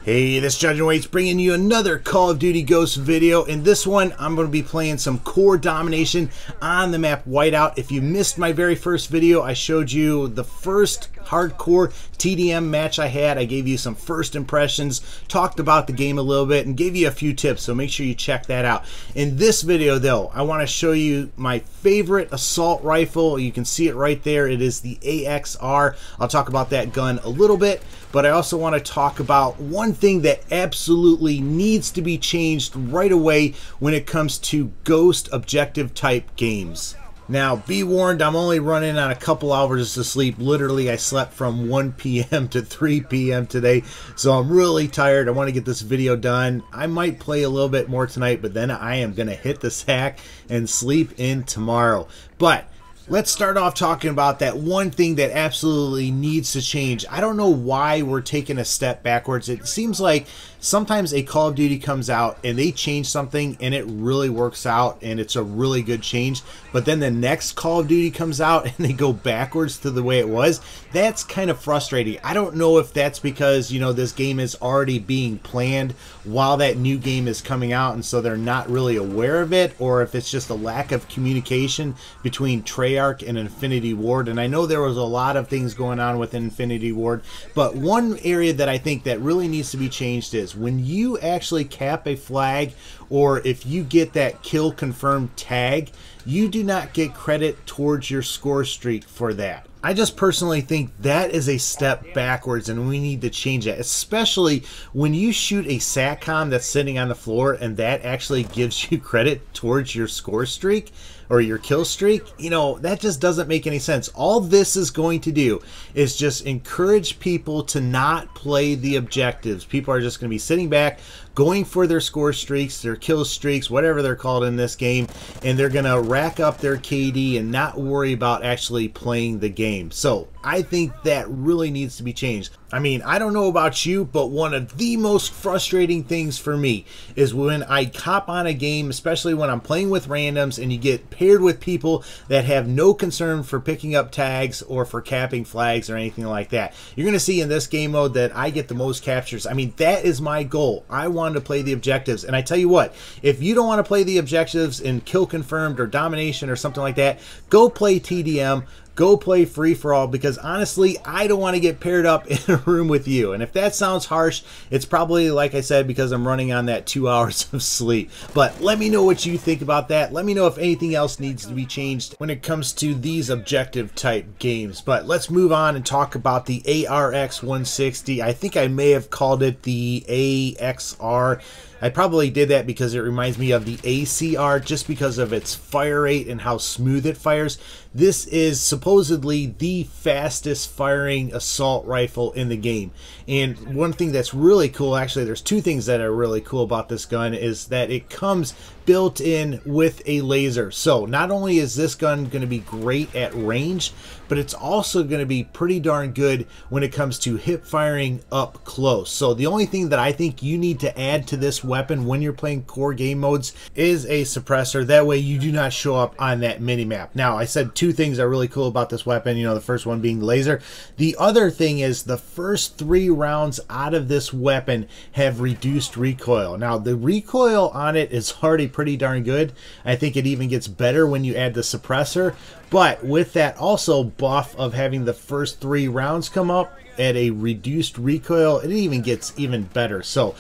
Hey, this is Judging Waits bringing you another Call of Duty Ghosts video. In this one, I'm going to be playing some core domination on the map Whiteout. If you missed my very first video, I showed you the first hardcore TDM match I had. I gave you some first impressions, talked about the game a little bit, and gave you a few tips, so make sure you check that out. In this video, though, I want to show you my favorite assault rifle. You can see it right there. It is the AXR. I'll talk about that gun a little bit, but I also want to talk about one thing that absolutely needs to be changed right away when it comes to ghost objective type games. Now, be warned, I'm only running on a couple hours of sleep. Literally, I slept from 1 p.m. to 3 p.m. today, so I'm really tired. I want to get this video done. I might play a little bit more tonight, but then I am going to hit the sack and sleep in tomorrow. But let's start off talking about that one thing that absolutely needs to change. I don't know why we're taking a step backwards. It seems like sometimes a Call of Duty comes out and they change something and it really works out and it's a really good change, but then the next Call of Duty comes out and they go backwards to the way it was. That's kind of frustrating. I don't know if that's because, you know, this game is already being planned while that new game is coming out and so they're not really aware of it, or if it's just a lack of communication between Treyarch and Infinity Ward. And I know there was a lot of things going on with Infinity Ward, but one area that I think that really needs to be changed is when you actually cap a flag, or if you get that kill confirmed tag, you do not get credit towards your score streak for that. I just personally think that is a step backwards and we need to change that, especially when you shoot a SATCOM that's sitting on the floor and that actually gives you credit towards your score streak or your kill streak. You know, that just doesn't make any sense. All this is going to do is just encourage people to not play the objectives. People are just going to be sitting back, going for their score streaks, their kill streaks, whatever they're called in this game, and they're going to rack up their KD and not worry about actually playing the game. So I think that really needs to be changed. I mean, I don't know about you, but one of the most frustrating things for me is when I hop on a game, especially when I'm playing with randoms and you get paired with people that have no concern for picking up tags or for capping flags or anything like that. You're going to see in this game mode that I get the most captures. I mean, that is my goal. I want to play the objectives. And I tell you what, if you don't want to play the objectives in kill confirmed or domination or something like that, go play TDM. Go play free-for-all, because honestly, I don't want to get paired up in a room with you. And if that sounds harsh, it's probably, like I said, because I'm running on that 2 hours of sleep. But let me know what you think about that. Let me know if anything else needs to be changed when it comes to these objective type games. But let's move on and talk about the AR ARX-160. I think I may have called it the AXR. I probably did that because it reminds me of the ACR just because of its fire rate and how smooth it fires. This is supposedly the fastest firing assault rifle in the game. And one thing that's really cool, actually there's two things that are really cool about this gun, is that it comes built in with a laser. So not only is this gun going to be great at range, but it's also going to be pretty darn good when it comes to hip firing up close. So the only thing that I think you need to add to this weapon when you're playing core game modes is a suppressor. That way you do not show up on that mini map. Now, I said two things are really cool about this weapon, you know, the first one being the laser. The other thing is the first 3 rounds out of this weapon have reduced recoil. Now, the recoil on it is already pretty darn good. I think it even gets better when you add the suppressor, but with that also buff of having the first 3 rounds come up at a reduced recoil, it even gets even better. So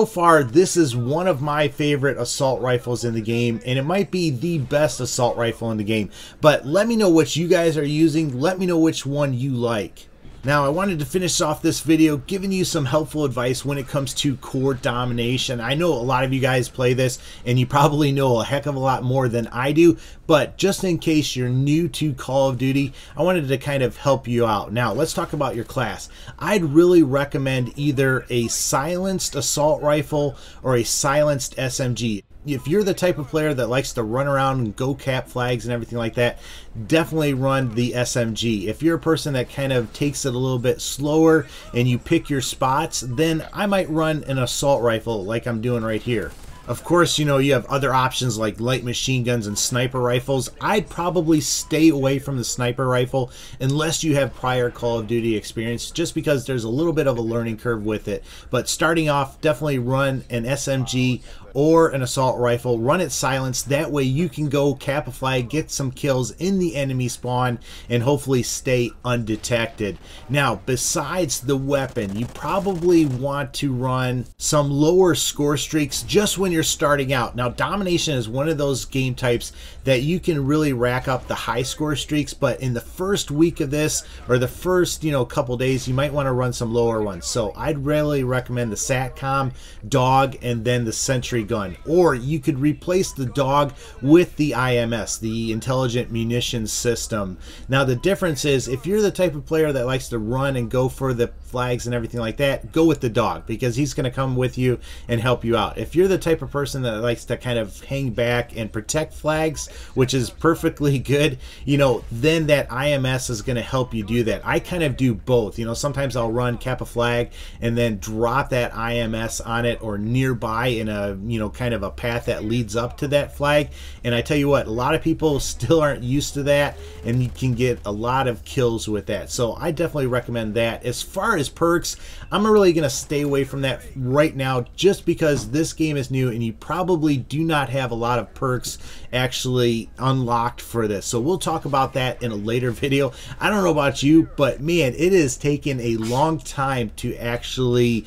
far this is one of my favorite assault rifles in the game, and it might be the best assault rifle in the game. But let me know what you guys are using. Let me know which one you like. Now, I wanted to finish off this video giving you some helpful advice when it comes to core domination. I know a lot of you guys play this and you probably know a heck of a lot more than I do, but just in case you're new to Call of Duty, I wanted to kind of help you out. Now, let's talk about your class. I'd really recommend either a silenced assault rifle or a silenced SMG. If you're the type of player that likes to run around and go cap flags and everything like that, definitely run the SMG. If you're a person that kind of takes it a little bit slower and you pick your spots, then I might run an assault rifle like I'm doing right here. Of course, you know, you have other options like light machine guns and sniper rifles. I'd probably stay away from the sniper rifle unless you have prior Call of Duty experience, just because there's a little bit of a learning curve with it. But starting off, definitely run an SMG or an assault rifle, run it silenced. That way you can go cap a flag, get some kills in the enemy spawn, and hopefully stay undetected. Now, besides the weapon, you probably want to run some lower score streaks just when you're starting out. Now, Domination is one of those game types that you can really rack up the high score streaks, but in the first week of this, or the first, you know, couple days, you might want to run some lower ones. So I'd really recommend the SATCOM, Dog, and then the Sentry gun. Or you could replace the Dog with the IMS, the Intelligent Munitions System. Now the difference is, if you're the type of player that likes to run and go for the flags and everything like that, go with the Dog, because he's going to come with you and help you out. If you're the type of person that likes to kind of hang back and protect flags, which is perfectly good, you know, then that IMS is going to help you do that. I kind of do both. You know, sometimes I'll run cap a flag and then drop that IMS on it or nearby in a, you know, kind of a path that leads up to that flag. And I tell you what, a lot of people still aren't used to that, and you can get a lot of kills with that. So I definitely recommend that. As far as perks, I'm really going to stay away from that right now, just because this game is new and you probably do not have a lot of perks actually unlocked for this. So we'll talk about that in a later video. I don't know about you, but man, it has taken a long time to actually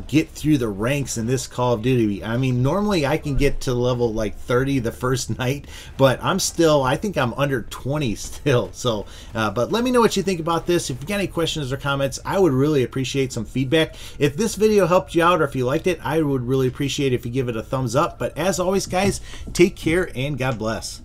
get through the ranks in this Call of Duty. I mean, normally I can get to level like 30 the first night, but I'm still, I think I'm under 20 still. So, but let me know what you think about this. If you got any questions or comments, I would really appreciate some feedback. If this video helped you out, or if you liked it, I would really appreciate it if you give it a thumbs up. But as always, guys, take care and God bless.